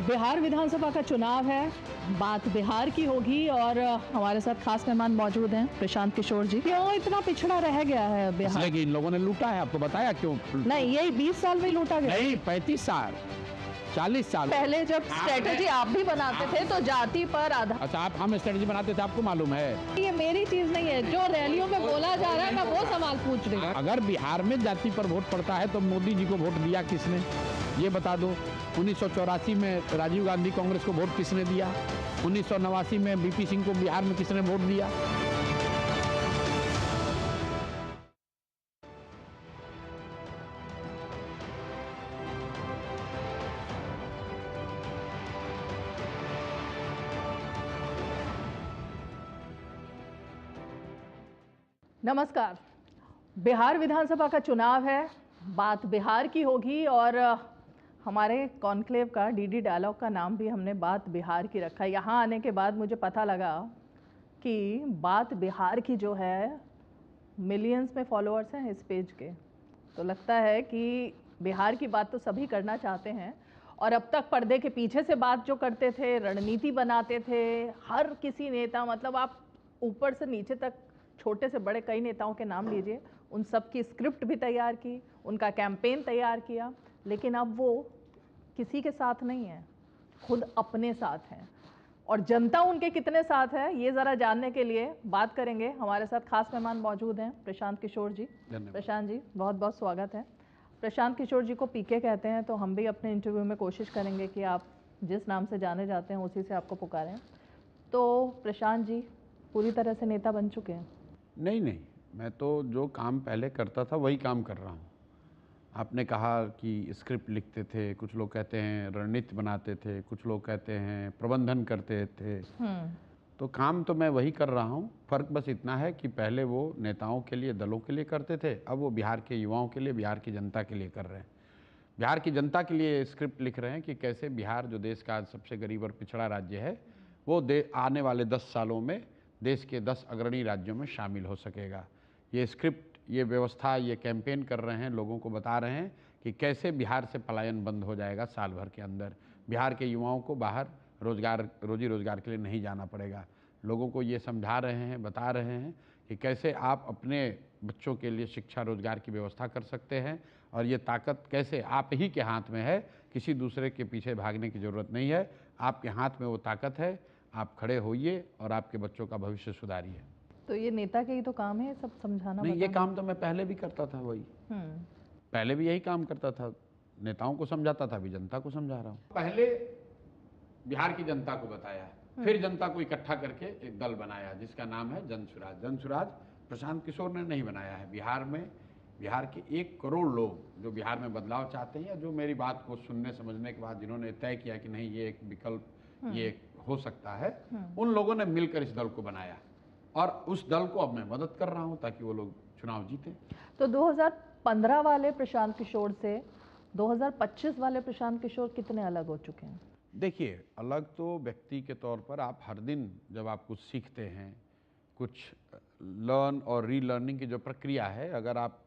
बिहार विधानसभा का चुनाव है, बात बिहार की होगी और हमारे साथ खास मेहमान मौजूद हैं प्रशांत किशोर जी। क्यों इतना पिछड़ा रह गया है बिहार? इसलिए कि इन लोगों ने लूटा है, आपको बताया क्यों? नहीं, यही 20 साल में लूटा गया। नहीं, 35 साल 40 साल पहले जब स्ट्रेटेजी आप भी बनाते थे तो जाति पर आधार। अच्छा, आप हम स्ट्रेटेजी बनाते थे, आपको मालूम है? ये मेरी चीज नहीं है, जो रैलियों में बोला जा रहा है मैं वो सवाल पूछ रही हूँ। अगर बिहार में जाति पर वोट पड़ता है तो मोदी जी को वोट दिया किसने, ये बता दो। 1984 में राजीव गांधी कांग्रेस को वोट किसने दिया? 1989 में बीपी सिंह को बिहार में किसने वोट दिया? नमस्कार। बिहार विधानसभा का चुनाव है, बात बिहार की होगी और हमारे कॉन्क्लेव का डीडी डायलॉग का नाम भी हमने बात बिहार की रखा है। यहाँ आने के बाद मुझे पता लगा कि बात बिहार की जो है मिलियंस में फॉलोअर्स हैं इस पेज के। तो लगता है कि बिहार की बात तो सभी करना चाहते हैं और अब तक पर्दे के पीछे से बात जो करते थे, रणनीति बनाते थे, हर किसी नेता, मतलब आप ऊपर से नीचे तक छोटे से बड़े कई नेताओं के नाम लीजिए, उन सब की स्क्रिप्ट भी तैयार की, उनका कैंपेन तैयार किया, लेकिन अब वो किसी के साथ नहीं है, खुद अपने साथ हैं। और जनता उनके कितने साथ है ये ज़रा जानने के लिए बात करेंगे। हमारे साथ खास मेहमान मौजूद हैं प्रशांत किशोर जी। प्रशांत जी, बहुत बहुत स्वागत है। प्रशांत किशोर जी को पीके कहते हैं, तो हम भी अपने इंटरव्यू में कोशिश करेंगे कि आप जिस नाम से जाने जाते हैं उसी से आपको पुकारें। तो प्रशांत जी पूरी तरह से नेता बन चुके हैं? नहीं, मैं तो जो काम पहले करता था वही काम कर रहा हूँ। आपने कहा कि स्क्रिप्ट लिखते थे, कुछ लोग कहते हैं रणनीति बनाते थे, कुछ लोग कहते हैं प्रबंधन करते थे। तो काम तो मैं वही कर रहा हूँ। फर्क बस इतना है कि पहले वो नेताओं के लिए, दलों के लिए करते थे, अब वो बिहार के युवाओं के लिए, बिहार की जनता के लिए कर रहे हैं। बिहार की जनता के लिए स्क्रिप्ट लिख रहे हैं कि कैसे बिहार, जो देश का सबसे गरीब और पिछड़ा राज्य है, वो आने वाले 10 सालों में देश के 10 अग्रणी राज्यों में शामिल हो सकेगा। ये स्क्रिप्ट, ये व्यवस्था, ये कैंपेन कर रहे हैं, लोगों को बता रहे हैं कि कैसे बिहार से पलायन बंद हो जाएगा साल भर के अंदर। बिहार के युवाओं को बाहर रोजी रोजगार के लिए नहीं जाना पड़ेगा। लोगों को ये समझा रहे हैं, बता रहे हैं कि कैसे आप अपने बच्चों के लिए शिक्षा रोजगार की व्यवस्था कर सकते हैं और ये ताकत कैसे आप ही के हाथ में है, किसी दूसरे के पीछे भागने की ज़रूरत नहीं है। आपके हाथ में वो ताकत है, आप खड़े होइए और आपके बच्चों का भविष्य सुधारिए। तो ये नेता के ही तो काम है सब समझाना? नहीं, ये काम तो मैं पहले भी करता था, वही पहले भी यही काम करता था, नेताओं को समझाता था, अभी जनता को समझा रहा हूँ। पहले बिहार की जनता को बताया, फिर जनता को इकट्ठा करके एक दल बनाया जिसका नाम है जन सुराज। जन सुराज प्रशांत किशोर ने नहीं बनाया है। बिहार में, बिहार के 1 करोड़ लोग जो बिहार में बदलाव चाहते हैं, या जो मेरी बात को सुनने समझने के बाद जिन्होंने तय किया कि नहीं ये एक विकल्प, ये हो सकता है, उन लोगों ने मिलकर इस दल को बनाया और उस दल को अब मैं मदद कर रहा हूं ताकि वो लोग चुनाव जीते। तो 2015 वाले प्रशांत किशोर से 2025 वाले प्रशांत किशोर कितने अलग हो चुके हैं? देखिए, अलग तो व्यक्ति के तौर पर आप हर दिन जब आप कुछ सीखते हैं, कुछ लर्न और रीलर्निंग की जो प्रक्रिया है, अगर आप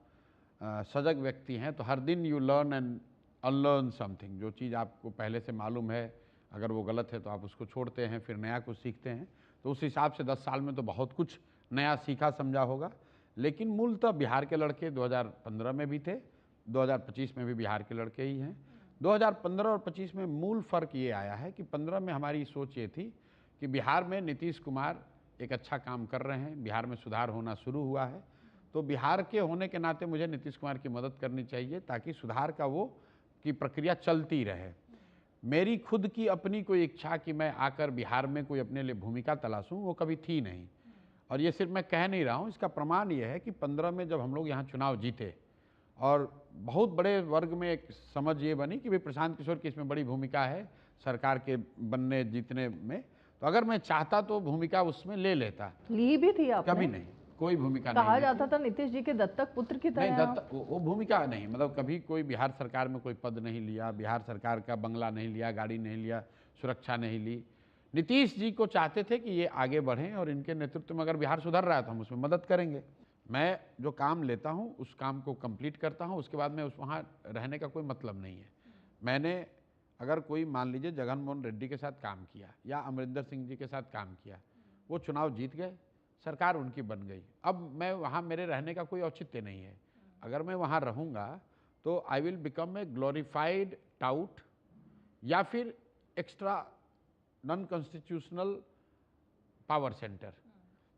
सजग व्यक्ति हैं तो हर दिन you learn and unlearn something. जो चीज़ आपको पहले से मालूम है, अगर वो गलत है तो आप उसको छोड़ते हैं, फिर नया कुछ सीखते हैं। तो उस हिसाब से 10 साल में तो बहुत कुछ नया सीखा समझा होगा। लेकिन मूलतः बिहार के लड़के 2015 में भी थे, 2025 में भी बिहार के लड़के ही हैं। 2015 और 25 में मूल फ़र्क ये आया है कि 15 में हमारी सोच ये थी कि बिहार में नीतीश कुमार एक अच्छा काम कर रहे हैं, बिहार में सुधार होना शुरू हुआ है, तो बिहार के होने के नाते मुझे नीतीश कुमार की मदद करनी चाहिए ताकि सुधार का वो की प्रक्रिया चलती रहे। मेरी खुद की अपनी कोई इच्छा कि मैं आकर बिहार में कोई अपने लिए भूमिका तलाशूं, वो कभी थी नहीं। और ये सिर्फ मैं कह नहीं रहा हूँ, इसका प्रमाण ये है कि 15 में जब हम लोग यहाँ चुनाव जीते और बहुत बड़े वर्ग में एक समझ ये बनी कि भाई प्रशांत किशोर की इसमें बड़ी भूमिका है सरकार के बनने जीतने में, तो अगर मैं चाहता तो भूमिका उसमें ले लेता। ली भी थी आपने? कभी नहीं, कोई भूमिका कहा नहीं जाता था नीतीश जी के दत्तक पुत्र की नहीं, तरह। वो भूमिका नहीं, मतलब कभी कोई बिहार सरकार में कोई पद नहीं लिया, बिहार सरकार का बंगला नहीं लिया, गाड़ी नहीं लिया, सुरक्षा नहीं ली। नीतीश जी को चाहते थे कि ये आगे बढ़ें और इनके नेतृत्व में अगर बिहार सुधर रहा है तो हम उसमें मदद करेंगे। मैं जो काम लेता हूँ उस काम को कंप्लीट करता हूँ, उसके बाद में वहाँ रहने का कोई मतलब नहीं है। मैंने अगर कोई मान लीजिए जगन मोहन रेड्डी के साथ काम किया या अमरिंदर सिंह जी के साथ काम किया, वो चुनाव जीत गए, सरकार उनकी बन गई, अब मैं वहाँ मेरे रहने का कोई औचित्य नहीं है। अगर मैं वहाँ रहूँगा तो I will become a glorified taut या फिर extra non constitutional power centre.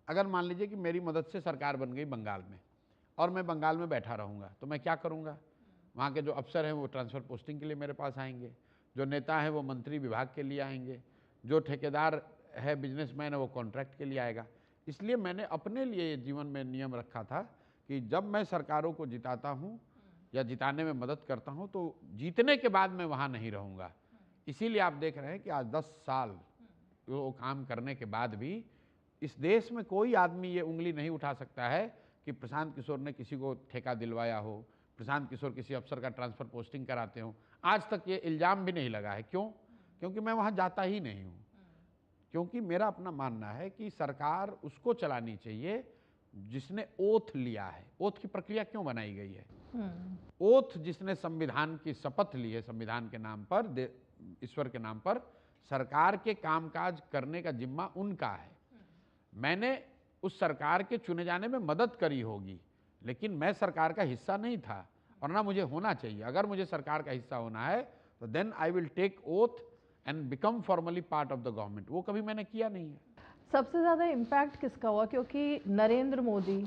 अगर मान लीजिए कि मेरी मदद से सरकार बन गई बंगाल में और मैं बंगाल में बैठा रहूँगा तो मैं क्या करूँगा? वहाँ के जो अफसर हैं वो ट्रांसफ़र पोस्टिंग के लिए मेरे पास आएंगे, जो नेता हैं वो मंत्री विभाग के लिए आएंगे, जो ठेकेदार है बिजनेसमैन है वो कॉन्ट्रैक्ट के लिए आएगा। इसलिए मैंने अपने लिए जीवन में नियम रखा था कि जब मैं सरकारों को जिताता हूँ या जिताने में मदद करता हूँ तो जीतने के बाद मैं वहाँ नहीं रहूँगा। इसीलिए आप देख रहे हैं कि आज 10 साल वो काम करने के बाद भी इस देश में कोई आदमी ये उंगली नहीं उठा सकता है कि प्रशांत किशोर ने किसी को ठेका दिलवाया हो, प्रशांत किशोर किसी अफसर का ट्रांसफ़र पोस्टिंग कराते हो। आज तक ये इल्ज़ाम भी नहीं लगा है। क्यों? क्योंकि मैं वहाँ जाता ही नहीं हूँ। क्योंकि मेरा अपना मानना है कि सरकार उसको चलानी चाहिए जिसने ओथ लिया है। ओथ की प्रक्रिया क्यों बनाई गई है? ओथ जिसने संविधान की शपथ ली है, संविधान के नाम पर, ईश्वर के नाम पर, सरकार के कामकाज करने का जिम्मा उनका है। मैंने उस सरकार के चुने जाने में मदद करी होगी, लेकिन मैं सरकार का हिस्सा नहीं था और ना मुझे होना चाहिए। अगर मुझे सरकार का हिस्सा होना है तो then I will take oath and become formally part of the government. वो कभी मैंने किया नहीं है। सबसे ज़्यादा इम्पैक्ट किसका हुआ? क्योंकि नरेंद्र मोदी,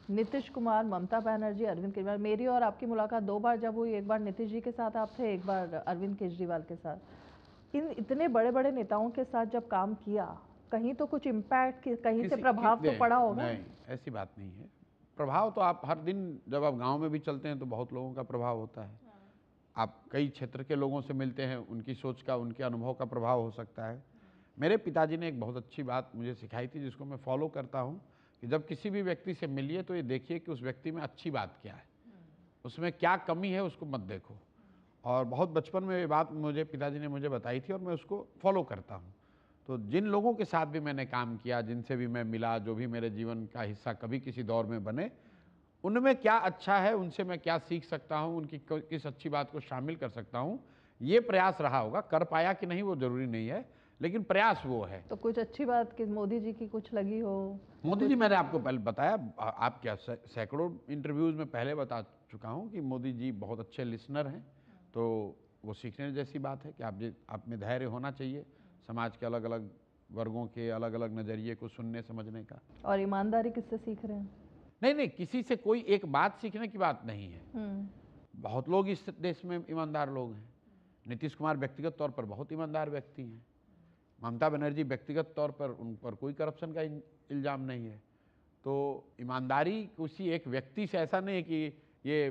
नीतीश कुमार, ममता बनर्जी, अरविंद केजरीवाल, मेरी और आपकी मुलाकात 2 बार जब हुई, एक बार नीतीश जी के साथ आप थे, एक बार अरविंद केजरीवाल के साथ। इन इतने बड़े बड़े नेताओं के साथ जब काम किया, कहीं तो कुछ इम्पैक्ट, कहीं से प्रभाव तो पड़ा होगा? नहीं, ऐसी बात नहीं है। प्रभाव तो आप हर दिन जब आप गांव में भी चलते हैं तो बहुत लोगों का प्रभाव होता है। आप कई क्षेत्र के लोगों से मिलते हैं, उनकी सोच का, उनके अनुभव का प्रभाव हो सकता है। मेरे पिताजी ने एक बहुत अच्छी बात मुझे सिखाई थी जिसको मैं फॉलो करता हूँ कि जब किसी भी व्यक्ति से मिलिए तो ये देखिए कि उस व्यक्ति में अच्छी बात क्या है, उसमें क्या कमी है उसको मत देखो। और बहुत बचपन में ये बात मुझे पिताजी ने मुझे बताई थी और मैं उसको फॉलो करता हूँ। तो जिन लोगों के साथ भी मैंने काम किया, जिनसे भी मैं मिला, जो भी मेरे जीवन का हिस्सा कभी किसी दौर में बने, उनमें क्या अच्छा है, उनसे मैं क्या सीख सकता हूँ, उनकी किस अच्छी बात को शामिल कर सकता हूँ, ये प्रयास रहा होगा। कर पाया कि नहीं वो जरूरी नहीं है, लेकिन प्रयास वो है। तो कुछ अच्छी बात कि मोदी जी की कुछ लगी हो? मोदी जी, मैंने आपको पहले बताया, आप क्या सैकड़ों इंटरव्यूज़ में पहले बता चुका हूँ कि मोदी जी बहुत अच्छे लिसनर हैं। तो वो सीखने जैसी बात है कि आप में धैर्य होना चाहिए, समाज के अलग अलग वर्गों के अलग अलग नज़रिए को सुनने समझने का। और ईमानदारी किससे सीख रहे हैं? नहीं, किसी से कोई एक बात सीखने की बात नहीं है। बहुत लोग इस देश में ईमानदार लोग हैं। नीतीश कुमार व्यक्तिगत तौर पर बहुत ईमानदार व्यक्ति हैं। ममता बनर्जी व्यक्तिगत तौर पर, उन पर कोई करप्शन का इल्ज़ाम नहीं है। तो ईमानदारी किसी एक व्यक्ति से ऐसा नहीं है कि ये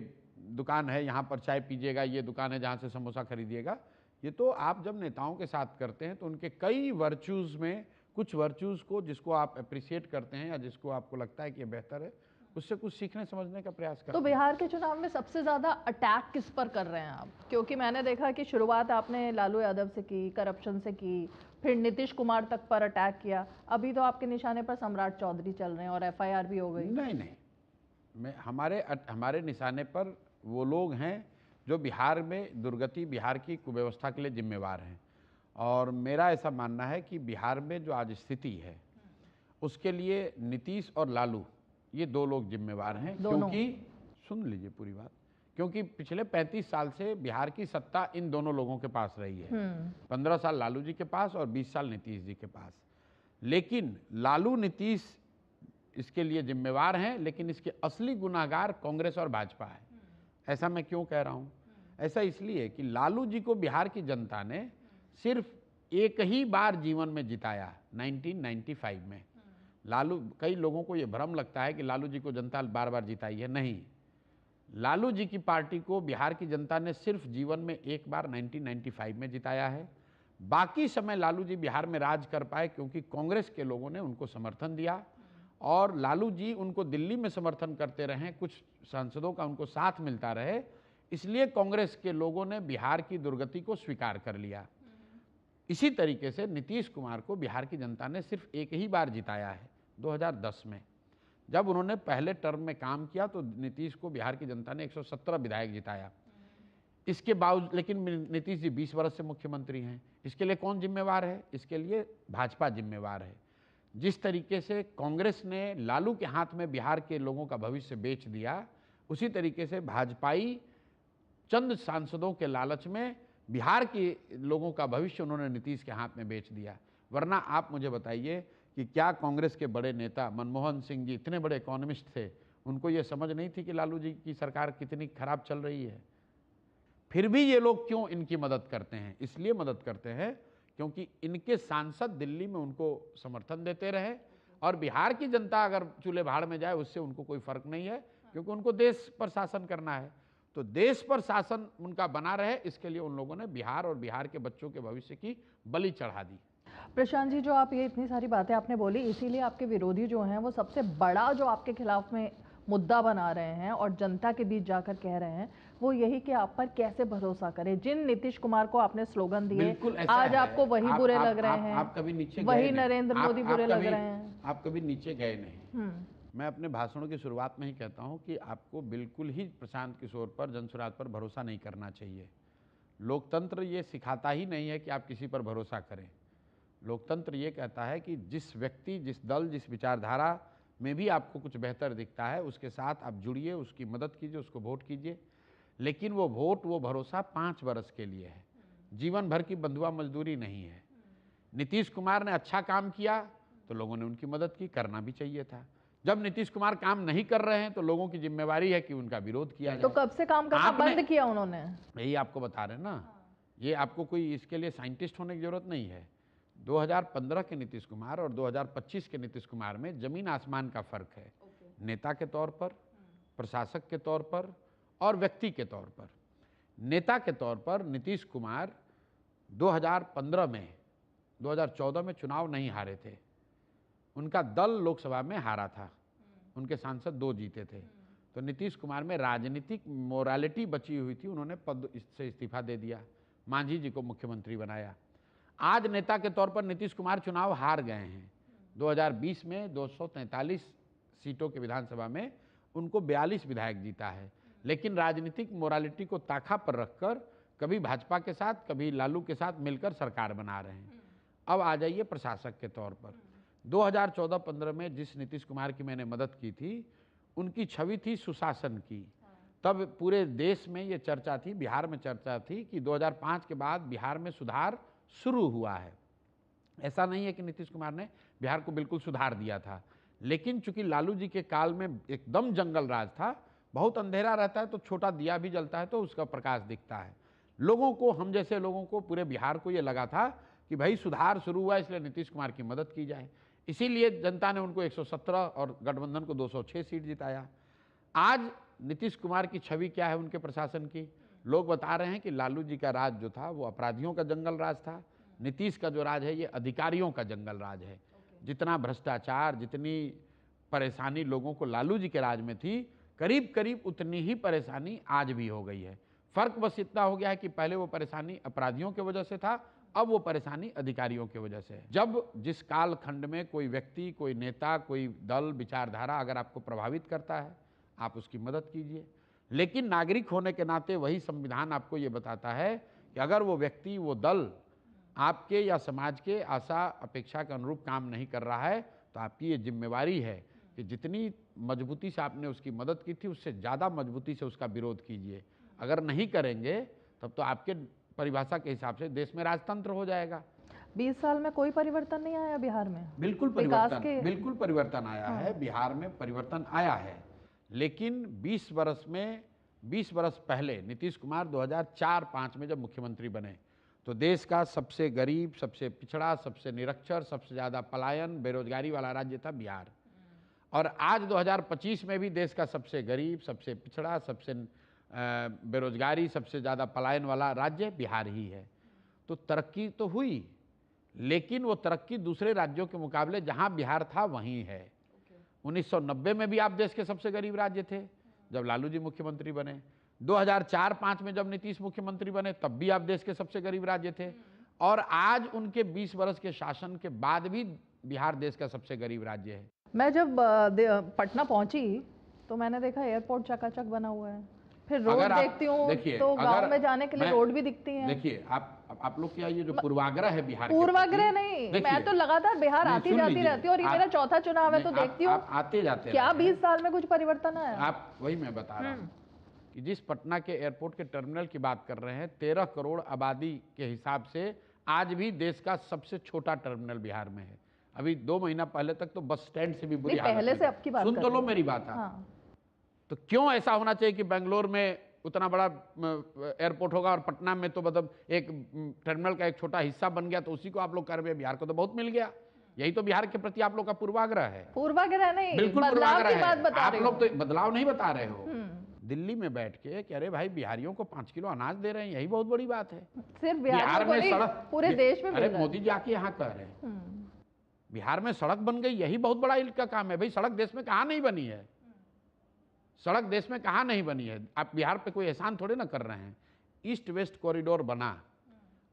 दुकान है यहाँ पर चाय पीजिएगा, ये दुकान है जहाँ से समोसा खरीदिएगा। ये तो आप जब नेताओं के साथ करते हैं तो उनके कई वर्चूज़ में कुछ वर्चूज़ को जिसको आप अप्रिशिएट करते हैं या जिसको आपको लगता है कि ये बेहतर है, उससे कुछ सीखने समझने का प्रयास करते हैं। तो बिहार के चुनाव में सबसे ज़्यादा अटैक किस पर कर रहे हैं आप? क्योंकि मैंने देखा कि शुरुआत आपने लालू यादव से की, करप्शन से की, फिर नीतीश कुमार तक पर अटैक किया, अभी तो आपके निशाने पर सम्राट चौधरी चल रहे हैं और FIR भी हो गई। नहीं, हमारे निशाने पर वो लोग हैं जो बिहार में दुर्गति, बिहार की कुव्यवस्था के लिए जिम्मेवार हैं। और मेरा ऐसा मानना है कि बिहार में जो आज स्थिति है उसके लिए नीतीश और लालू, ये 2 लोग जिम्मेवार हैं। क्योंकि सुन लीजिए पूरी बात, क्योंकि पिछले 35 साल से बिहार की सत्ता इन दोनों लोगों के पास रही है। 15 साल लालू जी के पास और 20 साल नीतीश जी के पास। लेकिन लालू नीतीश इसके लिए जिम्मेवार हैं, लेकिन इसके असली गुनाहगार कांग्रेस और भाजपा है। ऐसा मैं क्यों कह रहा हूँ? ऐसा इसलिए कि लालू जी को बिहार की जनता ने सिर्फ एक ही बार जीवन में जिताया, 1995 में। कई लोगों को ये भ्रम लगता है कि लालू जी को जनता बार बार जिताई है। नहीं, लालू जी की पार्टी को बिहार की जनता ने सिर्फ जीवन में एक बार 1995 में जिताया है। बाकी समय लालू जी बिहार में राज कर पाए क्योंकि कांग्रेस के लोगों ने उनको समर्थन दिया और लालू जी उनको दिल्ली में समर्थन करते रहे, कुछ सांसदों का उनको साथ मिलता रहे, इसलिए कांग्रेस के लोगों ने बिहार की दुर्गति को स्वीकार कर लिया। इसी तरीके से नीतीश कुमार को बिहार की जनता ने सिर्फ एक ही बार जिताया है, 2010 में। जब उन्होंने पहले टर्म में काम किया तो नीतीश को बिहार की जनता ने 117 विधायक जिताया। इसके बावजूद लेकिन नीतीश जी 20 वर्ष से मुख्यमंत्री हैं। इसके लिए कौन जिम्मेवार है? इसके लिए भाजपा जिम्मेवार है। जिस तरीके से कांग्रेस ने लालू के हाथ में बिहार के लोगों का भविष्य बेच दिया, उसी तरीके से भाजपाई चंद सांसदों के लालच में बिहार के लोगों का भविष्य उन्होंने नीतीश के हाथ में बेच दिया। वरना आप मुझे बताइए कि क्या कांग्रेस के बड़े नेता मनमोहन सिंह जी इतने बड़े इकोनॉमिस्ट थे, उनको ये समझ नहीं थी कि लालू जी की सरकार कितनी खराब चल रही है? फिर भी ये लोग क्यों इनकी मदद करते हैं? इसलिए मदद करते हैं क्योंकि इनके सांसद दिल्ली में उनको समर्थन देते रहे, और बिहार की जनता अगर चूल्हे भाड़ में जाए उससे उनको कोई फर्क नहीं है, क्योंकि उनको देश पर शासन करना है। तो देश पर शासन उनका बना रहे, इसके लिए उन लोगों ने बिहार और बिहार के बच्चों के भविष्य की बलि चढ़ा दी। प्रशांत जी, जो आप ये इतनी सारी बातें आपने बोली, इसीलिए आपके विरोधी जो हैं वो सबसे बड़ा जो आपके खिलाफ में मुद्दा बना रहे हैं और जनता के बीच जाकर कह रहे हैं वो यही कि आप पर कैसे भरोसा करें। जिन नीतीश कुमार को आपने स्लोगन दिए, आज आपको वही बुरे लग रहे हैं, आप कभी नीचे वही नरेंद्र मोदी बुरे लग रहे हैं। आप कभी नीचे गए नहीं। मैं अपने भाषणों की शुरुआत में ही कहता हूं कि आपको बिल्कुल ही प्रशांत किशोर पर, जनसुराज पर भरोसा नहीं करना चाहिए। लोकतंत्र ये सिखाता ही नहीं है कि आप किसी पर भरोसा करें। लोकतंत्र ये कहता है कि जिस व्यक्ति, जिस दल, जिस विचारधारा में भी आपको कुछ बेहतर दिखता है उसके साथ आप जुड़िए, उसकी मदद कीजिए, उसको वोट कीजिए। लेकिन वो वोट, वो भरोसा 5 वर्ष के लिए है, जीवन भर की बंधुआ मजदूरी नहीं है। नीतीश कुमार ने अच्छा काम किया तो लोगों ने उनकी मदद की, करना भी चाहिए था। जब नीतीश कुमार काम नहीं कर रहे हैं तो लोगों की जिम्मेवारी है कि उनका विरोध किया जाए। तो कब से काम करना बंद किया उन्होंने? यही आपको बता रहे हैं ना। ये आपको कोई इसके लिए साइंटिस्ट होने की जरूरत नहीं है। 2015 के नीतीश कुमार और 2025 के नीतीश कुमार में जमीन आसमान का फर्क है। नेता के तौर पर, प्रशासक के तौर पर और व्यक्ति के तौर पर। नेता के तौर पर नीतीश कुमार 2015 में, 2014 में चुनाव नहीं हारे थे। उनका दल लोकसभा में हारा था, उनके सांसद 2 जीते थे। तो नीतीश कुमार में राजनीतिक मोरालिटी बची हुई थी, उन्होंने पद से इस्तीफा दे दिया, मांझी जी को मुख्यमंत्री बनाया। आज नेता के तौर पर नीतीश कुमार चुनाव हार गए हैं। 2020 में 243 सीटों के विधानसभा में उनको 42 विधायक जीता है, लेकिन राजनीतिक मोरालिटी को ताखा पर रखकर कभी भाजपा के साथ, कभी लालू के साथ मिलकर सरकार बना रहे हैं। अब आ जाइए प्रशासक के तौर पर। 2014-15 में जिस नीतीश कुमार की मैंने मदद की थी, उनकी छवि थी सुशासन की। तब पूरे देश में ये चर्चा थी, बिहार में चर्चा थी कि 2005 के बाद बिहार में सुधार शुरू हुआ है। ऐसा नहीं है कि नीतीश कुमार ने बिहार को बिल्कुल सुधार दिया था, लेकिन चूंकि लालू जी के काल में एकदम जंगल राज था, बहुत अंधेरा रहता है तो छोटा दिया भी जलता है तो उसका प्रकाश दिखता है। लोगों को, हम जैसे लोगों को, पूरे बिहार को ये लगा था कि भाई सुधार शुरू हुआ, इसलिए नीतीश कुमार की मदद की जाए। इसीलिए जनता ने उनको 117 और गठबंधन को 206 सीट जिताया। आज नीतीश कुमार की छवि क्या है उनके प्रशासन की? लोग बता रहे हैं कि लालू जी का राज जो था वो अपराधियों का जंगल राज था, नीतीश का जो राज है ये अधिकारियों का जंगल राज है। जितना भ्रष्टाचार, जितनी परेशानी लोगों को लालू जी के राज में थी, करीब करीब उतनी ही परेशानी आज भी हो गई है। फर्क बस इतना हो गया है कि पहले वो परेशानी अपराधियों की वजह से था, अब वो परेशानी अधिकारियों की वजह से है। जब जिस काल खंड में कोई व्यक्ति, कोई नेता, कोई दल, विचारधारा अगर आपको प्रभावित करता है, आप उसकी मदद कीजिए। लेकिन नागरिक होने के नाते वही संविधान आपको ये बताता है कि अगर वो व्यक्ति, वो दल आपके या समाज के आशा अपेक्षा के अनुरूप काम नहीं कर रहा है, तो आपकी ये जिम्मेवारी है कि जितनी मजबूती से आपने उसकी मदद की थी, उससे ज़्यादा मजबूती से उसका विरोध कीजिए। अगर नहीं करेंगे तब तो आपके परिभाषा के हिसाब से देश में राजतंत्र हो जाएगा। 20 साल में कोई परिवर्तन नहीं आया बिहार में? बिल्कुल परिवर्तन आया है, बिहार में परिवर्तन आया है। लेकिन 20 वर्ष पहले नीतीश कुमार 2004-05 में जब मुख्यमंत्री बने तो देश का सबसे गरीब, सबसे पिछड़ा, सबसे निरक्षर, सबसे ज़्यादा पलायन, बेरोजगारी वाला राज्य था बिहार। और आज 2025 में भी देश का सबसे गरीब, सबसे पिछड़ा, सबसे बेरोजगारी, सबसे ज़्यादा पलायन वाला राज्य बिहार ही है। तो तरक्की तो हुई, लेकिन वो तरक्की दूसरे राज्यों के मुकाबले जहाँ बिहार था वहीं है। 1990 में भी आप देश के सबसे गरीब राज्य थे जब लालू जी मुख्यमंत्री बने। 2004-05 में जब नीतीश मुख्यमंत्री बने तब भी आप देश के सबसे गरीब राज्य थे। और आज उनके 20 वर्ष के शासन के बाद भी बिहार देश का सबसे गरीब राज्य है। मैं जब पटना पहुंची तो मैंने देखा एयरपोर्ट चकाचक बना हुआ है। फिर रोड अगर आप देखती हूँ देखिए, तो गांव अगर में जाने के लिए मैं- रोड भी दिखती हैं। देखिए आप लोग क्या ये जो पूर्वाग्रह है बिहार के पूर्वाग्रह प्रति, नहीं, देखिए, मैं तो लगातार बिहार नहीं, आती सुन जाती लीजिए, रहती हूँ और ये मेरा चौथा चुनाव है तो नहीं, देखती हूँ। आप आते जाते क्या रहे हैं। 20 साल में कुछ परिवर्तन आया? आप वही मैं बता रहा हूँ कि जिस पटना के एयरपोर्ट के टर्मिनल की बात कर रहे हैं, 13 करोड़ आबादी के हिसाब से आज भी देश का सबसे छोटा टर्मिनल बिहार में है। अभी 2 महीना पहले तक तो बस स्टैंड से भी बुरी नहीं, हालत पहले में से थी। अब की बात सुन कर तो रहे लो हैं। मेरी बात आप। हाँ। तो क्यों ऐसा होना चाहिए कि बेंगलोर में उतना बड़ा एयरपोर्ट होगा और पटना में तो मतलब एक टर्मिनल का एक छोटा हिस्सा बन गया, तो उसी को आप लोग कर रहे हैं। बिहार को तो बहुत मिल गया। यही तो बिहार के प्रति आप लोग का पूर्वाग्रह है। पूर्वाग्रह नहीं, बिल्कुल बदलाव पूर्वाग्रह की बात है। बता आप रही लोग हूँ। तो बदलाव नहीं बता रहे हो। दिल्ली में बैठ के कि अरे भाई बिहारियों को 5 किलो अनाज दे रहे हैं, यही बहुत बड़ी बात है। सिर्फ बिहार में नहीं, पूरे देश में मिल अरे रहा है। मोदी जी आके यहाँ कह रहे हैं बिहार में सड़क बन गई, यही बहुत बड़ा इनका काम है। भाई सड़क देश में कहाँ नहीं बनी है, सड़क देश में कहाँ नहीं बनी है। आप बिहार पे कोई एहसान थोड़े ना कर रहे हैं। ईस्ट वेस्ट कॉरिडोर बना,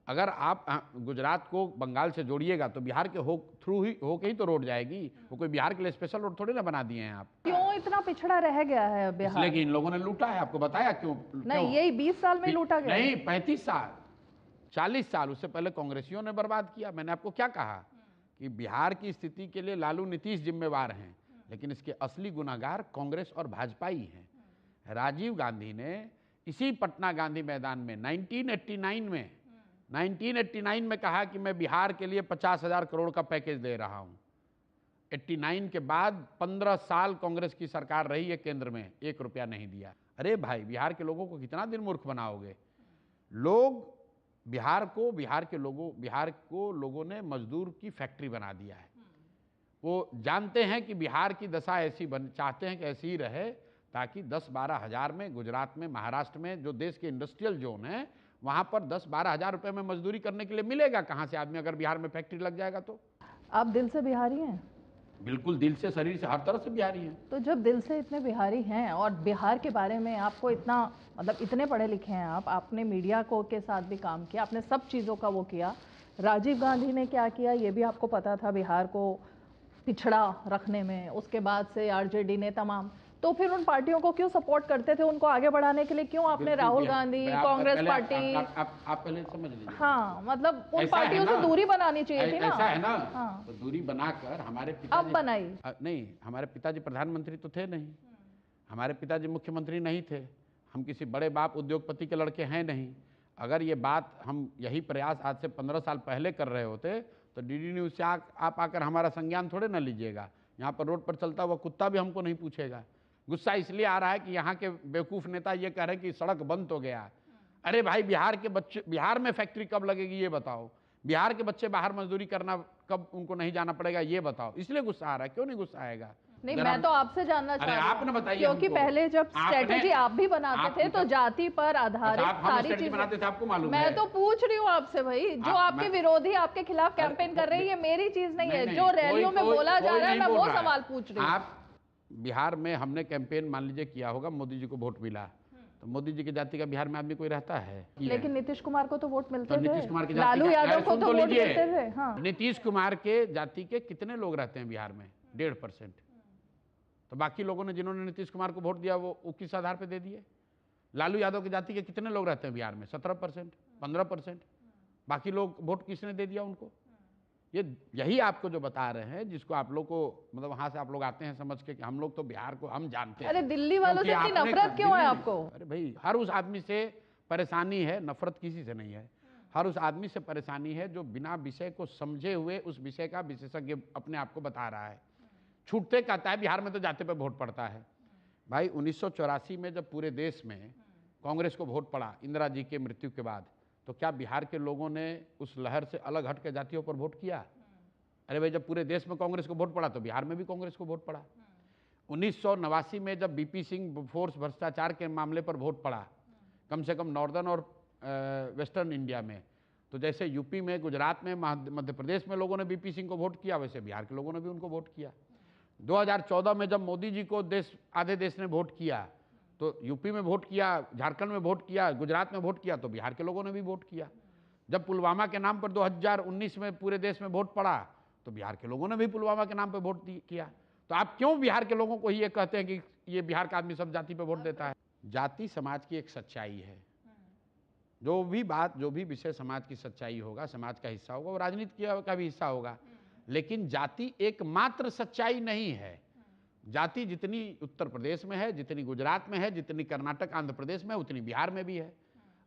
अगर आप गुजरात को बंगाल से जोड़िएगा तो बिहार के थ्रू ही होके ही तो रोड जाएगी। वो कोई बिहार के लिए स्पेशल रोड थोड़े ना बना दिए हैं आप। क्यों इतना पिछड़ा रह गया है बिहार? इसलिए कि इन लोगों ने लूटा है। आपको बताया क्यों? नहीं, यही 20 साल में लूटा गया। नहीं, 35 साल, 40 साल, उससे पहले कांग्रेसियों ने बर्बाद किया। मैंने आपको क्या कहा कि बिहार की स्थिति के लिए लालू नीतीश जिम्मेवार हैं, लेकिन इसके असली गुनाहगार कांग्रेस और भाजपा ही हैं। राजीव गांधी ने इसी पटना गांधी मैदान में 1989 में कहा कि मैं बिहार के लिए 50,000 करोड़ का पैकेज दे रहा हूं। 89 के बाद 15 साल कांग्रेस की सरकार रही है केंद्र में, 1 रुपया नहीं दिया। अरे भाई, बिहार के लोगों को कितना दिन मूर्ख बनाओगे? बिहार को लोगों ने मजदूर की फैक्ट्री बना दिया है। वो जानते हैं कि बिहार की दशा ऐसी चाहते हैं कि ऐसी ही रहे, ताकि 10-12 हज़ार में गुजरात में, महाराष्ट्र में जो देश के इंडस्ट्रियल जोन है, वहां पर 10-12 हज़ार रुपए में मजदूरी करने के लिए मिलेगा कहां से आदमी, अगर बिहार में फैक्ट्री लग जाएगा तो? आप दिल से बिहारी हैं? बिल्कुल, दिल से, शरीर से, हर तरह से बिहारी हैं। तो जब दिल से इतने बिहारी हैं और बिहार के बारे में आपको इतना, मतलब इतने पढ़े लिखे हैं आप, आपने मीडिया को के साथ भी काम किया, आपने सब चीज़ों का वो किया। राजीव गांधी ने क्या किया ये भी आपको पता था, बिहार को पिछड़ा रखने में। उसके बाद से आरजेडी ने तमाम, तो फिर उन पार्टियों को क्यों सपोर्ट करते थे उनको आगे बढ़ाने के लिए? क्यों आपने राहुल गांधी, कांग्रेस पार्टी, आप पहले समझ लीजिए। हाँ, मतलब उन पार्टियों से दूरी बनानी चाहिए थी ना। ऐसा है ना। हाँ। तो दूरी बनाकर हमारे पिताजी, अब बनाई नहीं, हमारे पिताजी प्रधानमंत्री तो थे नहीं, हमारे पिताजी मुख्यमंत्री नहीं थे, हम किसी बड़े बाप उद्योगपति के लड़के हैं नहीं। अगर ये बात हम यही प्रयास आज से 15 साल पहले कर रहे होते तो डीडी न्यूज़ से आप आकर हमारा संज्ञान थोड़े ना लीजिएगा। यहाँ पर रोड पर चलता हुआ कुत्ता भी हमको नहीं पूछेगा। गुस्सा इसलिए आ रहा है कि यहाँ के बेवकूफ़ नेता ये कह रहे हैं कि सड़क बंद तो गया। अरे भाई, बिहार के बच्चे, बिहार में फैक्ट्री कब लगेगी ये बताओ? बिहार के बच्चे बाहर मजदूरी करना कब उनको नहीं जाना पड़ेगा ये बताओ? इसलिए गुस्सा आ रहा है। क्यों नहीं गुस्सा आएगा? नहीं, मैं तो आपसे जानना चाह रही हूं, आपने बताइए, क्योंकि पहले जब स्ट्रेटेजी आप भी बनाते थे तो जाति पर आधारित सारी चीजें बनाते थे, आपको मालूम है? मैं तो पूछ रही हूँ आपसे भाई, जो आपके विरोधी आपके खिलाफ कैंपेन कर रहे हैं, ये मेरी चीज नहीं है। जो रैलियों में बोला जा रहा है, मैं वो सवाल पूछ रही हूँ। आप बिहार में हमने कैंपेन मान लीजिए किया होगा, मोदी जी को वोट मिला, तो मोदी जी की जाति का बिहार में आदमी कोई रहता है? लेकिन नीतीश कुमार को तो वोट मिलते थे, नीतीश कुमार की लालू यादव को तो वोट मिलते थे। हाँ। नीतीश कुमार के जाति के कितने लोग रहते हैं बिहार में? 1.5%। तो बाकी लोगों ने जिन्होंने नीतीश कुमार को वोट दिया वो किस आधार पर दे दिए? लालू यादव की जाति के कितने लोग रहते हैं बिहार में? 17%, 15%। बाकी लोग वोट किसने दे दिया उनको? यही आपको जो बता रहे हैं, जिसको आप लोग को, मतलब वहां से आप लोग आते हैं समझ के कि हम लोग तो बिहार को हम जानते हैं। अरे दिल्ली वालों से इतनी नफरत क्यों है आपको? अरे भाई, हर उस आदमी से परेशानी है, नफरत किसी से नहीं है। हर उस आदमी से परेशानी है जो बिना विषय को समझे हुए उस विषय का विशेषज्ञ अपने आप को बता रहा है। छूटते कहता है बिहार में तो जाति पे वोट पड़ता है। भाई 1984 में जब पूरे देश में कांग्रेस को वोट पड़ा इंदिरा जी के मृत्यु के बाद, तो क्या बिहार के लोगों ने उस लहर से अलग हट के जातियों पर वोट किया? अरे भाई, जब पूरे देश में कांग्रेस को वोट पड़ा तो बिहार में भी कांग्रेस को वोट पड़ा। 1989 में जब बीपी सिंह फोर्स भ्रष्टाचार के मामले पर वोट पड़ा, कम से कम नॉर्दर्न और वेस्टर्न इंडिया में, तो जैसे यूपी में, गुजरात में, मध्य प्रदेश में लोगों ने बीपी सिंह को वोट किया, वैसे बिहार के लोगों ने भी उनको वोट किया। 2014 में जब मोदी जी को आधे देश ने वोट किया, तो यूपी में वोट किया, झारखंड में वोट किया, गुजरात में वोट किया, तो बिहार के लोगों ने भी वोट किया। जब पुलवामा के नाम पर 2019 में पूरे देश में वोट पड़ा, तो बिहार के लोगों ने भी पुलवामा के नाम पर वोट किया। तो आप क्यों बिहार के लोगों को ही ये कहते हैं कि ये बिहार का आदमी सब जाति पे वोट देता है? जाति समाज की एक सच्चाई है। जो भी बात, जो भी विषय समाज की सच्चाई होगा, समाज का हिस्सा होगा, वो राजनीति का भी हिस्सा होगा। लेकिन जाति एकमात्र सच्चाई नहीं है। जाति जितनी उत्तर प्रदेश में है, जितनी गुजरात में है, जितनी कर्नाटक आंध्र प्रदेश में है, उतनी बिहार में भी है।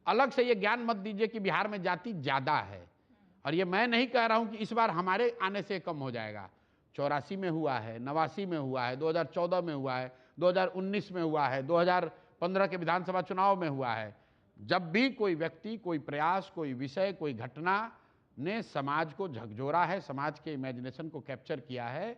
अलग से ये ज्ञान मत दीजिए कि बिहार में जाति ज्यादा है। और ये मैं नहीं कह रहा हूं कि इस बार हमारे आने से कम हो जाएगा। 84 में हुआ है, 89 में हुआ है, 2014 में हुआ है, 2019 में हुआ है, 2015 के विधानसभा चुनाव में हुआ है। जब भी कोई व्यक्ति, कोई प्रयास, कोई विषय, कोई घटना ने समाज को झकझोरा है, समाज के इमेजिनेशन को कैप्चर किया है,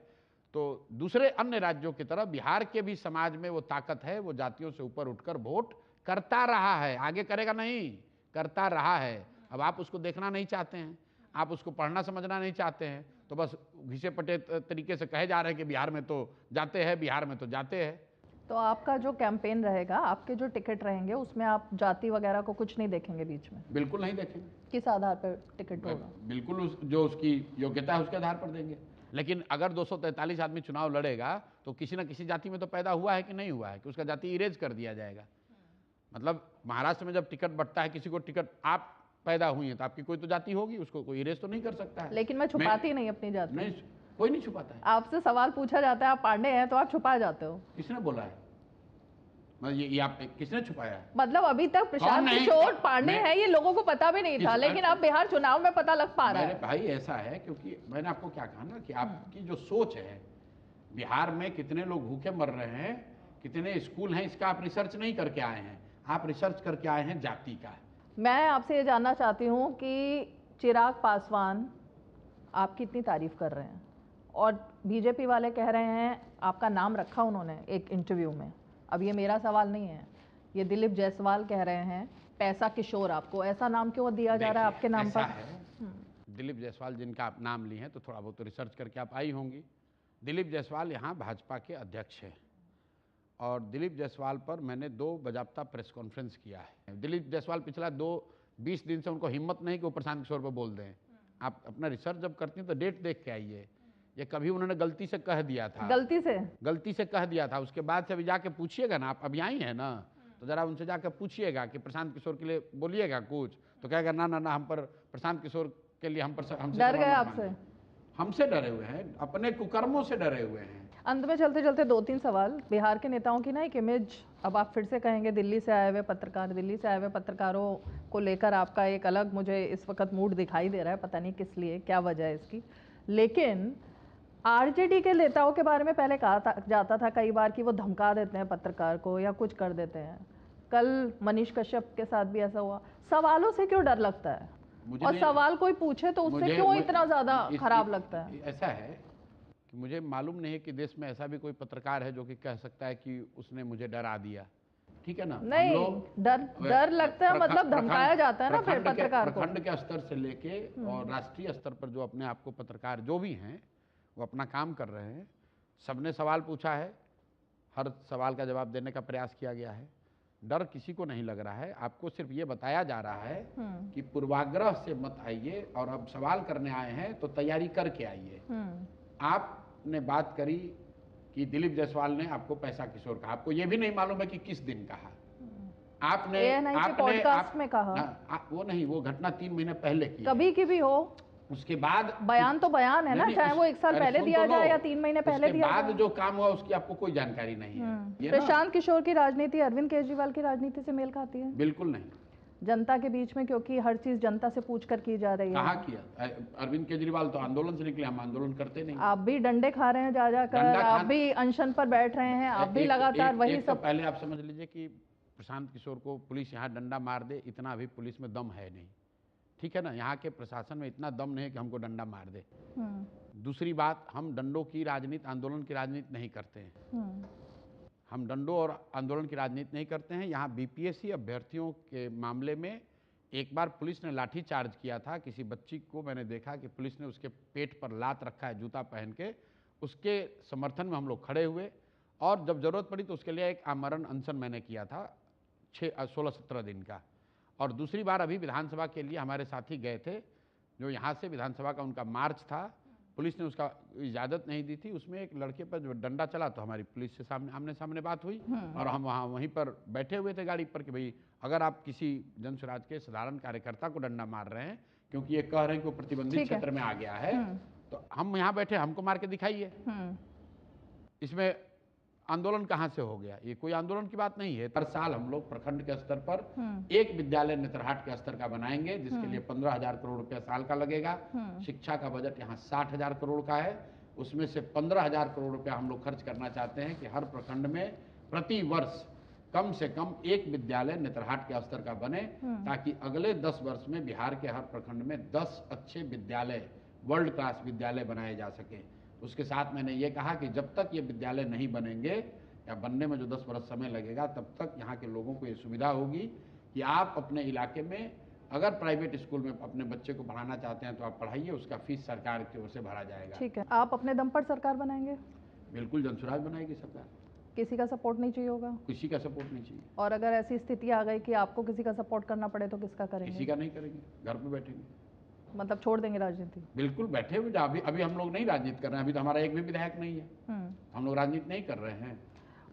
तो दूसरे अन्य राज्यों की तरह बिहार के भी समाज में वो ताकत है। वो जातियों से ऊपर उठकर वोट करता रहा है, आगे करेगा नहीं, करता रहा है। अब आप उसको देखना नहीं चाहते हैं, आप उसको पढ़ना समझना नहीं चाहते हैं, तो बस घिसे पटे तरीके से कहे जा रहे हैं कि बिहार में तो जाते हैं, बिहार में तो जाते हैं। तो आपका जो कैंपेन रहेगा, आपके जो टिकट रहेंगे, उसमें आप जाति वगैरह को कुछ नहीं देखेंगे बीच में? बिल्कुल नहीं देखेंगे। किस आधार पर टिकट होगा? बिल्कुल जो उसकी योग्यता है उसके आधार पर देंगे। लेकिन अगर 243 आदमी चुनाव लड़ेगा तो किसी न किसी जाति में तो पैदा हुआ है कि नहीं हुआ है कि उसका जाति इरेज कर दिया जाएगा। मतलब महाराष्ट्र में जब टिकट बढ़ता है किसी को, टिकट आप पैदा हुई है तो आपकी कोई तो जाति होगी, उसको कोई इरेज तो नहीं कर सकता है। लेकिन मैं छुपाती नहीं अपनी जाति। नहीं, कोई नहीं छुपाता है। आपसे सवाल पूछा जाता है, आप पांडे हैं तो आप छुपा जाते हो। किसने बोला है? ये आप किसने छुपाया? मतलब अभी तक प्रशांत किशोर पांडे हैं ये लोगों को पता भी नहीं था, लेकिन अब बिहार चुनाव में पता लग पा रहा है। भाई ऐसा है, क्योंकि मैंने आपको क्या कहा ना कि आपकी जो सोच है, बिहार में कितने लोग भूखे मर रहे हैं, कितने स्कूल हैं, इसका आप रिसर्च नहीं करके आए हैं, आप रिसर्च करके आए हैं जाति का। मैं आपसे ये जानना चाहती हूँ कि चिराग पासवान आपकी इतनी तारीफ कर रहे हैं और बीजेपी वाले कह रहे हैं, आपका नाम रखा उन्होंने एक इंटरव्यू में, अब ये मेरा सवाल नहीं है, ये दिलीप जायसवाल कह रहे हैं पैसा किशोर, आपको ऐसा नाम क्यों दिया जा रहा है आपके नाम पर? दिलीप जायसवाल जिनका आप नाम ली हैं तो थोड़ा बहुत तो रिसर्च करके आप आई होंगी। दिलीप जायसवाल यहाँ भाजपा के अध्यक्ष हैं और दिलीप जायसवाल पर मैंने 2 बाकायदा प्रेस कॉन्फ्रेंस किया है। दिलीप जायसवाल पिछला 20 दिन से उनको हिम्मत नहीं कि वो प्रशांत किशोर पर बोल दें। आप अपना रिसर्च जब करती हैं तो डेट देख के आइए। ये कभी उन्होंने गलती से कह दिया था, गलती से कह दिया था, उसके बाद से अभी जाके पूछिएगा ना, आप अभी आई हैं ना, तो जरा उनसे जाकर पूछिएगा कि प्रशांत किशोर के लिए बोलिएगा कुछ, तो कहेगा ना ना ना, हम पर प्रशांत किशोर के लिए हमसे डर गए आपसे? हमसे डरे हुए हैं, अपने कुकर्मों से डरे हुए हैं। अंत में चलते चलते 2-3 सवाल। बिहार के नेताओं की ना एक इमेज, अब आप फिर से कहेंगे दिल्ली से आए हुए पत्रकार, दिल्ली से आए हुए पत्रकारों को लेकर आपका एक अलग मुझे इस वक्त मूड दिखाई दे रहा है, पता नहीं किस लिए, क्या वजह है इसकी। लेकिन आरजेडी के नेताओं के बारे में पहले कहा जाता था कई बार कि वो धमका देते हैं पत्रकार को या कुछ कर देते हैं। कल मनीष कश्यप के साथ भी ऐसा हुआ। सवालों से क्यों डर लगता है? और सवाल कोई पूछे तो उससे क्यों इतना ज्यादा खराब लगता है? ऐसा है कि मुझे मालूम नहीं है कि देश में ऐसा भी कोई पत्रकार है जो कि कह सकता है कि उसने मुझे डरा दिया, ठीक है ना? नहीं, डर लगता है, मतलब धमकाया जाता है ना फिर पत्रकार को। प्रखंड के स्तर से लेके और राष्ट्रीय स्तर पर जो अपने आप को पत्रकार जो भी हैं वो अपना काम कर रहे हैं। सबने सवाल पूछा है, हर सवाल का जवाब देने का प्रयास किया गया है। डर किसी को नहीं लग रहा है। आपको सिर्फ ये बताया जा रहा है कि पूर्वाग्रह से मत आइए और अब सवाल करने आए हैं तो तैयारी करके आइए। आपने बात करी कि दिलीप जायसवाल ने आपको पैसा किशोर कहा, आपको ये भी नहीं मालूम है कि किस दिन कहा। आपने पॉडकास्ट में कहा, वो नहीं, वो घटना 3 महीने पहले की, कभी की भी हो, उसके बाद बयान तो बयान है ना, चाहे वो 1 साल पहले दिया जाए या 3 महीने पहले दिया जाए। बाद जो काम हुआ उसकी आपको कोई जानकारी नहीं है। प्रशांत किशोर की राजनीति अरविंद केजरीवाल की राजनीति से मेल खाती है? बिल्कुल नहीं। जनता के बीच में, क्योंकि हर चीज जनता से पूछकर की जा रही है। कहाँ किया? अरविंद केजरीवाल तो आंदोलन से निकले, हम आंदोलन करते नहीं। आप भी डंडे खा रहे हैं जा जाकर, आप भी अनशन पर बैठ रहे हैं, आप भी लगातार वही सब। पहले आप समझ लीजिए कि प्रशांत किशोर को पुलिस यहाँ डंडा मार दे, इतना अभी पुलिस में दम है नहीं, ठीक है ना? यहाँ के प्रशासन में इतना दम नहीं है कि हमको डंडा मार दे। दूसरी बात, हम डंडों की राजनीति, आंदोलन की राजनीति नहीं करते हैं। हम डंडों और आंदोलन की राजनीति नहीं करते हैं। यहाँ बीपीएससी अभ्यर्थियों के मामले में एक बार पुलिस ने लाठी चार्ज किया था किसी बच्ची को, मैंने देखा कि पुलिस ने उसके पेट पर लात रखा है जूता पहन के, उसके समर्थन में हम लोग खड़े हुए और जब जरूरत पड़ी तो उसके लिए एक आमरण अनशन मैंने किया था 16-17 दिन का। और दूसरी बार अभी विधानसभा के लिए हमारे साथी गए थे, जो यहाँ से विधानसभा का उनका मार्च था, पुलिस ने उसका इजाज़त नहीं दी थी। उसमें एक लड़के पर जो डंडा चला तो हमारी पुलिस से आमने सामने बात हुई और हम वहीं पर बैठे हुए थे गाड़ी पर कि भाई अगर आप किसी जन स्वराज के साधारण कार्यकर्ता को डंडा मार रहे हैं क्योंकि ये कह रहे हैं कि वो प्रतिबंधित क्षेत्र में आ गया है, तो हम यहाँ बैठे, हमको मार के दिखाइए। इसमें आंदोलन कहाँ से हो गया? ये कोई आंदोलन की बात नहीं है। हर साल हम लोग प्रखंड के स्तर पर एक विद्यालय नेतरहाट के स्तर का बनाएंगे, जिसके लिए 15,000 करोड़ रुपया साल का लगेगा। शिक्षा का बजट यहाँ 60,000 करोड़ का है, उसमें से 15,000 करोड़ रुपया हम लोग खर्च करना चाहते हैं कि हर प्रखंड में प्रति वर्ष कम से कम एक विद्यालय नेतरहाट के स्तर का बने, ताकि अगले 10 वर्ष में बिहार के हर प्रखंड में 10 अच्छे विद्यालय, वर्ल्ड क्लास विद्यालय बनाए जा सके। उसके साथ मैंने ये कहा कि जब तक ये विद्यालय नहीं बनेंगे या बनने में जो 10 वर्ष समय लगेगा, तब तक यहाँ के लोगों को ये सुविधा होगी कि आप अपने इलाके में अगर प्राइवेट स्कूल में अपने बच्चे को पढ़ाना चाहते हैं तो आप पढ़ाइए, उसका फीस सरकार की ओर से भरा जाएगा। ठीक है, आप अपने दम पर सरकार बनाएंगे? बिल्कुल, जनसुराज बनाएगी सरकार। किसी का सपोर्ट नहीं चाहिए होगा? किसी का सपोर्ट नहीं चाहिए। और अगर ऐसी स्थिति आ गई कि आपको किसी का सपोर्ट करना पड़े तो किसका करेंगे? किसी का नहीं करेंगे, घर पे बैठेंगे। मतलब छोड़ देंगे राजनीति? बिल्कुल, बैठे हुए। अभी हम लोग नहीं राजनीति कर रहे हैं, अभी तो हमारा एक भी विधायक नहीं है, हम लोग राजनीति नहीं कर रहे हैं।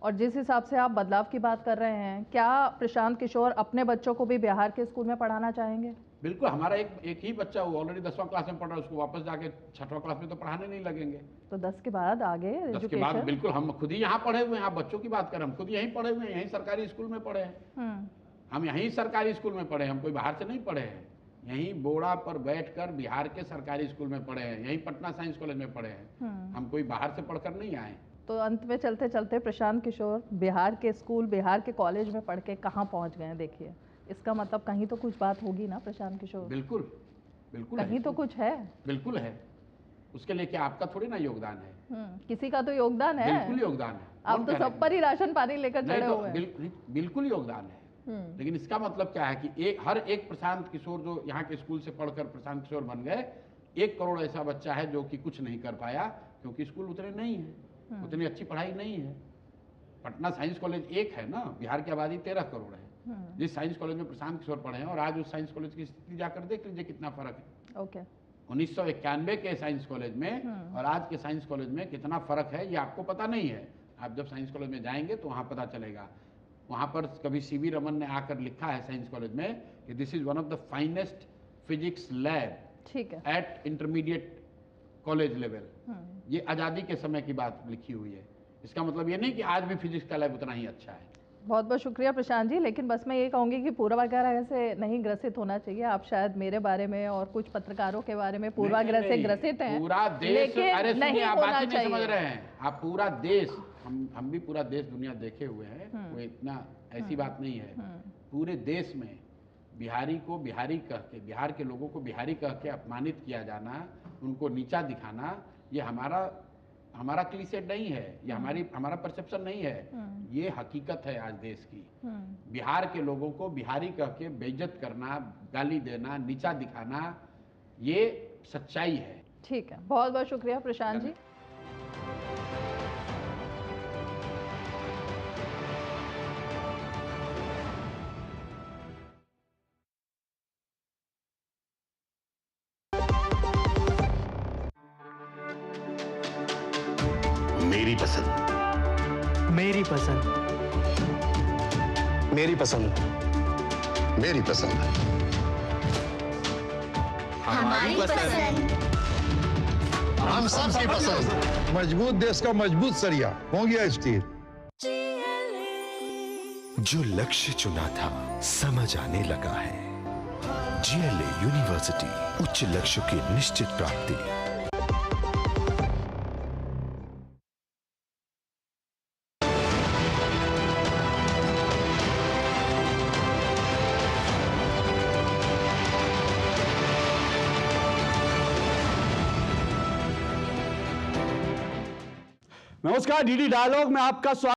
और जिस हिसाब से आप बदलाव की बात कर रहे हैं, क्या प्रशांत किशोर अपने बच्चों को भी बिहार के स्कूल में पढ़ाना चाहेंगे? बिल्कुल, हमारा एक ही बच्चा, वो ऑलरेडी 10वां क्लास में पढ़ रहा है, उसको वापस जाके 6वां क्लास में तो पढ़ाने नहीं लगेंगे। तो 10 के बाद आगे 10 के बाद बिल्कुल, हम खुद ही यहाँ पढ़े हुए हैं। आप बच्चों की बात करें, हम खुद यहीं पढ़े हुए हैं, यहीं सरकारी स्कूल में पढ़े हैं। हम यहीं सरकारी स्कूल में पढ़े हैं, हम कोई बाहर से नहीं पढ़े हैं। यहीं बोड़ा पर बैठकर बिहार के सरकारी स्कूल में पढ़े हैं, यहीं पटना साइंस कॉलेज में पढ़े हैं। हम कोई बाहर से पढ़कर नहीं आए। तो अंत में चलते चलते प्रशांत किशोर बिहार के स्कूल, बिहार के कॉलेज में पढ़ के कहाँ पहुँच गए? देखिए, इसका मतलब कहीं तो कुछ बात होगी ना प्रशांत किशोर? बिल्कुल बिल्कुल, कहीं तो कुछ है। बिल्कुल है। उसके लिए क्या आपका थोड़ी ना योगदान है? किसी का तो योगदान है। बिल्कुल योगदान है। आप तो सब पर ही राशन पानी लेकर चढ़े हुए हैं। बिल्कुल योगदान है। लेकिन इसका मतलब क्या है कि हर एक प्रशांत किशोर जो यहाँ के स्कूल से पढ़कर प्रशांत किशोर बन गए, 1 करोड़ ऐसा बच्चा है जो कि कुछ नहीं कर पाया क्योंकि स्कूल उतने नहीं है, उतनी अच्छी पढ़ाई नहीं है। पटना साइंस कॉलेज एक है ना, बिहार की आबादी 13 करोड़ है। जिस साइंस कॉलेज में प्रशांत किशोर पढ़े हैं और आज उस साइंस कॉलेज की स्थिति जाकर देख लीजिए कितना फर्क है। ओके। 1991 के साइंस कॉलेज में और आज के साइंस कॉलेज में कितना फर्क है, ये आपको पता नहीं है। आप जब साइंस कॉलेज में जाएंगे तो वहाँ पता चलेगा। वहाँ पर कभी सीवी रमन ने आकर लिखा है साइंस कॉलेज में कि this is one of the finest physics lab, ठीक है, एट इंटरमीडिएट कॉलेज लेवल। ये आज़ादी के समय की बात लिखी हुई है। इसका मतलब ये नहीं कि आज भी फिजिक्स का लैब उतना ही अच्छा है। बहुत बहुत शुक्रिया प्रशांत जी, लेकिन बस मैं ये कहूँगी कि पूर्वाग्रह से नहीं ग्रसित होना चाहिए। आप शायद मेरे बारे में और कुछ पत्रकारों के बारे में पूर्वाग्रह से ग्रसित हैं, पूरा देश, लेकिन नहीं आप होना बात नहीं समझ चाहिए। रहे हैं। आप पूरा देश, हम भी पूरा देश दुनिया देखे हुए हैं, कोई इतना ऐसी बात नहीं है। पूरे देश में बिहारी को बिहारी कह के, बिहार के लोगों को बिहारी कह के अपमानित किया जाना, उनको नीचा दिखाना, ये हमारा क्लीसेट नहीं है, ये हमारा परसेप्शन नहीं है, ये हकीकत है आज देश की। बिहार के लोगों को बिहारी कह के बेइज्जत करना, गाली देना, नीचा दिखाना, ये सच्चाई है। ठीक है, बहुत बहुत शुक्रिया प्रशांत जी। मेरी पसंद, मेरी पसंद, मेरी पसंद, मेरी पसंद, हमारी पसंद, हम सबकी पसंद। मजबूत देश का मजबूत सरिया हो गया स्टील। जो लक्ष्य चुना था समझ आने लगा है। GLA यूनिवर्सिटी, उच्च लक्ष्य की निश्चित प्राप्ति। नमस्कार, DD डायलॉग में आपका स्वागत।